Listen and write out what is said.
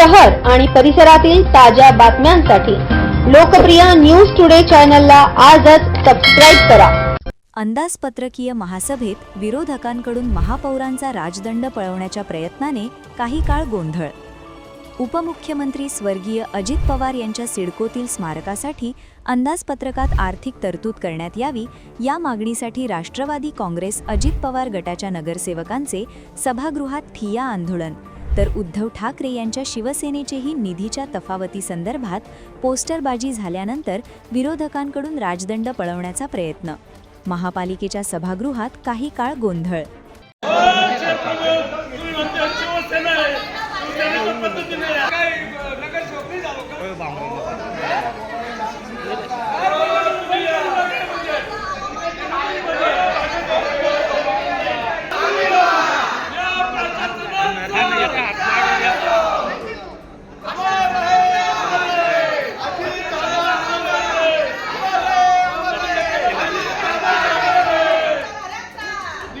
शहर आणि परिसरातील ताज्या बातम्यांसाठी लोकप्रिय न्यूज टुडे चॅनलला आजच सबस्क्राईब करा। अंदाजपत्रकीय महासभेत विरोधकांकडून महापौरांचा राजदंड पळवण्याच्या प्रयत्नाने काही काळ गोंधळ। उपमुख्यमंत्री स्वर्गीय अजित पवार यांच्या सिडकोतील स्मारकासाठी अंदाजपत्रकात आर्थिक तरतूद करण्यात यावी या मागणीसाठी राष्ट्रवादी काँग्रेस अजित पवार गटाच्या नगरसेवकांचे सभागृहात ठिय्या आंदोलन, तर उद्धव ठाकरे यांच्या शिवसेनेचेही निधीच्या तफावतीसंदर्भात पोस्टरबाजी झाल्यानंतर विरोधकांकडून राजदंड पळवण्याचा प्रयत्न। महापालिकेच्या सभागृहात काही काळ गोंधळ।